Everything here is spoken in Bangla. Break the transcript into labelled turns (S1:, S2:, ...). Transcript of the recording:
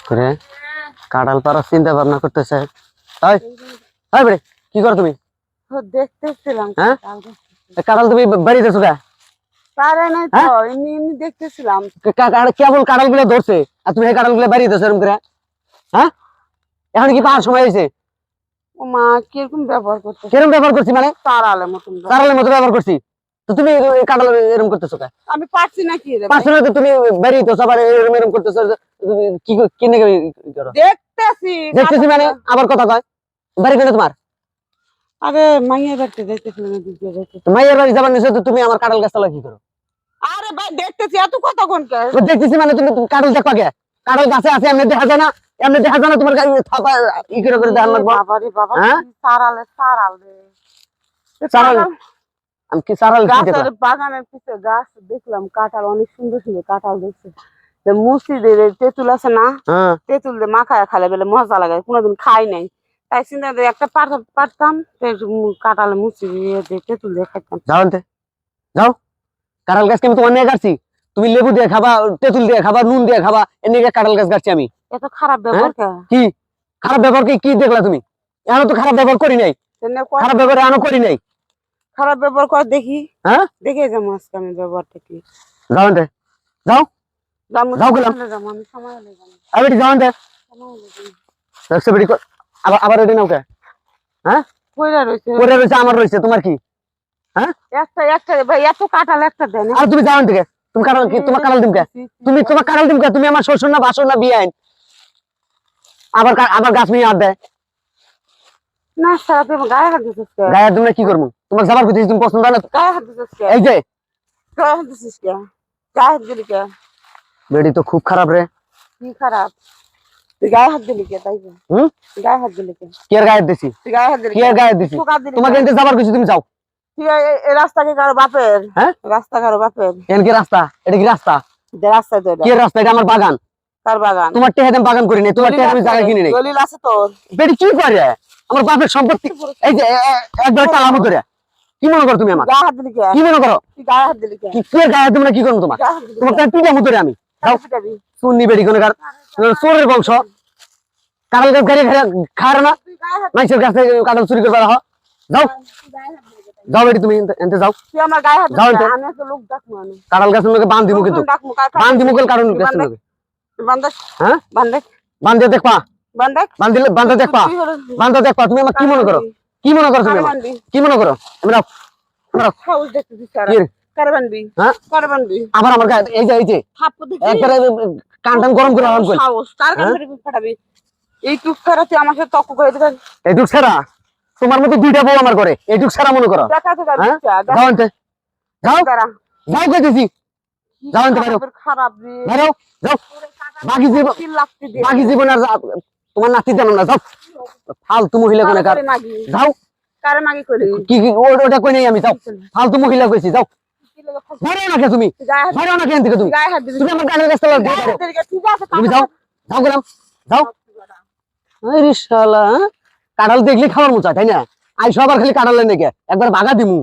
S1: করে কাঁঠাল পাড়ার চিন্তা ভাবনা করতেছে। তাই তাই বেড়ে কি করো তুমি?
S2: দেখতেছিলাম
S1: হ্যাঁ কাঁঠাল তুমি বাড়িতে কে?
S2: পারে নাই তো এমনি এমনি দেখতেছিলাম।
S1: কেবল কাঁঠাল গুলো ধরছে আর তুমি এই কাঁঠাল গুলো বাড়িতে এরকম করে? হ্যাঁ এখন কি পাওয়ার সময় হয়েছে?
S2: ও মা কিরকম ব্যবহার করছে?
S1: কিরকম ব্যবহার করছি মানে?
S2: তারালের মতন
S1: তারালের মতো ব্যবহার করছি। তো তুমি এই কাঁঠাল এরকম করতেছো কে?
S2: আমি পারছি না কি রে
S1: পারছো না তো তুমি বাড়িতে আবার এরকম এরকম করতেছো। কি কিনে করো? দেখতেছি মানে আবার কথা কয় বাড়ি কেন তোমার?
S2: আরে মাইয়া বাড়িতে যাইতেছিলাম।
S1: মাইয়ের বাড়ি যাবার নিশ্চয় তুমি আমার কাঁঠাল গাছ তলা কি করো?
S2: আরে ভাই দেখতেছি এত কথা কোন কে?
S1: দেখতেছি মানে তুমি কাঁঠাল দেখবা কে? কাঁঠাল গাছে আছে এমনি দেখা যায় না? এমনি দেখা যায় না তোমার ই করে করে দেখান লাগবো?
S2: বাবারে বাবা
S1: হ্যাঁ
S2: তারাল রে
S1: সারাল আমি কি সারাল কি দেখলাম?
S2: গাছের বাগানের পিছে গাছ দেখলাম কাঁঠাল অনেক সুন্দর সুন্দর কাঁঠাল দেখছি। মুসি দিয়ে তেঁতুল আছে না, তেঁতুল দিয়ে মাখায় খালে বেলে মজা লাগে, কোনোদিন খাই নাই। তাই চিন্তা করে একটা পারতাম কাঁঠালে মুসি দিয়ে তেঁতুল দিয়ে খাইতাম।
S1: যাও আনতে যাও। কাঁঠাল গাছকে আমি তোমার নিয়ে গাছছি, তুমি লেবু দিয়ে খাবা, তেঁতুল দিয়ে খাবা, নুন দিয়ে খাবা, এমনি কাঁঠাল গাছ গাছছি আমি।
S2: এত খারাপ ব্যবহার
S1: কি খারাপ ব্যবহার কি দেখলা তুমি? এখনো তো খারাপ ব্যবহার করি নাই। খারাপ ব্যবহার এখনো করি নাই।
S2: খারাপ ব্যবহার কর দেখি।
S1: হ্যাঁ দেখে
S2: যাবো আজকে আমি ব্যবহারটা কি।
S1: যাও আনতে যাও যাও গেলাম
S2: আমি সময় হলে যাবো।
S1: আবার যাও আনতে আবার আবার রেডি নাও কে? হ্যাঁ
S2: কইরা রইছে
S1: পড়ে রয়েছে আমার রয়েছে তোমার কি? হ্যাঁ
S2: একটা ভাই এত কাঁঠাল একটা দেন।
S1: আর তুমি যাও থেকে তুমি কাঁঠাল কি তোমার কাঁঠাল দিমকে? তুমি তোমার কাঁঠাল দিমকে? তুমি আমার শ্বশুর না বাসর না বিয়ে আইন? আবার আবার গাছ নিয়ে আর দেয়
S2: না সারা তুমি গায়ে হাত দিছিস কে?
S1: গায়ে তুমি কি করবো? তোমার যাবার কথা তুমি পছন্দ হয় না?
S2: গায়ে হাত দিছিস কে?
S1: এই যে
S2: গায়ে হাত দিছিস কে? গায়ে হাত দিলি কে?
S1: বেডি তো খুব খারাপ রে।
S2: কি খারাপ? তুই গায়ে হাত দিলি কে? তাই গায়ে হাত দিলি কে?
S1: কি আর গায়ে দিছি?
S2: তুই গায়ে হাত দিলি
S1: কি আর গায়ে দিছি? তোমাকে এনতে যাবার কিছু তুমি যাও।
S2: তুই এই রাস্তা কি কারো বাপের?
S1: হ্যাঁ
S2: রাস্তা কারো বাপের?
S1: এন কি রাস্তা? এটা কি রাস্তা?
S2: রাস্তা তো
S1: কি রাস্তা? এটা আমার বাগান।
S2: কার বাগান?
S1: তোমার টেহাতে বাগান করি নাই, তোমার টেহাতে আমি জায়গা কিনি নাই।
S2: দলিল আছে তোর?
S1: বেডি কি করে? আমার বাপের সম্পত্তি এই যে একবার টালামু করে। কি মনে করো তুমি আমার?
S2: গায়ে হাত দিলি কে?
S1: কি মনে করো?
S2: তুই গায়ে হাত দিলি কে?
S1: কি আর গায়ে তুমি কি করব তোমার? তোমার কাছে পিটা মুতরে আমি। যাও শুননি বেডি কোন কার চোরের বংশ। কাঁঠাল গাছ গাড়ি খায় না, মানুষের কাছ থেকে কাঁঠাল চুরি করবে। যাও যাও বেটি তুমি এনতে যাও।
S2: তুই আমার গায়ে হাত
S1: যাও
S2: দিলি। আমি একটা লোক ডাকবো আমি।
S1: কাঁঠাল গাছের লোকে বাঁধ দিমু কিন্তু। বাঁধ দিমু কল কারণ গাছের লোকে।
S2: বান্দাস
S1: হ্যাঁ
S2: বান্দাস
S1: বাঁধে দেখবা।
S2: বান্দাস
S1: বাঁধলে বাঁধা দেখবা। বাঁধা দেখবা। তুমি আমার কি মনে করো? কি মনে করো তুমি আমার? কি মনে করো? আমরা
S2: হাউস দেখতে দিছ আর কারে বানবি?
S1: হ্যাঁ
S2: কারে বানবি?
S1: আবার আমার গায়ে এই যে
S2: থাপ্পড় দিবি
S1: একবারে কান গরম করে আরাম কই।
S2: হাউস কার কান ধরে ফাটাবি? এই টুক ছাড়া তুই আমার সাথে তক্ক করে দিবি।
S1: এইটুক ছাড়া তোমার মতো দুইটা বউ আমার করে, এইটুক ছাড়া মনে করো?
S2: দেখাতে যাবি
S1: যাও আনতে যাও যাও কইতেছি যাও আনতে পারো।
S2: খারাপ রে
S1: বেরো যাও। বাকি জীবন আর তোমার নাতি জানো না। যাও ফালতু মহিলা কোনে কার। যাও
S2: কারে মাগি কইলি?
S1: কি ওটা কই নাই আমি। যাও ফালতু মহিলা কইছি। যাও বেরো না কে তুমি? বেরো না কেন থেকে তুমি? তুমি আমার গানের কাছে লাগো। তুমি যাও যাও গেলাম যাও। আরে শালা কাঁঠাল দেখলে খাবার মোচা তাই না? আই সবার খালি কাঁঠাল নেই একবার ভাগা দিমু।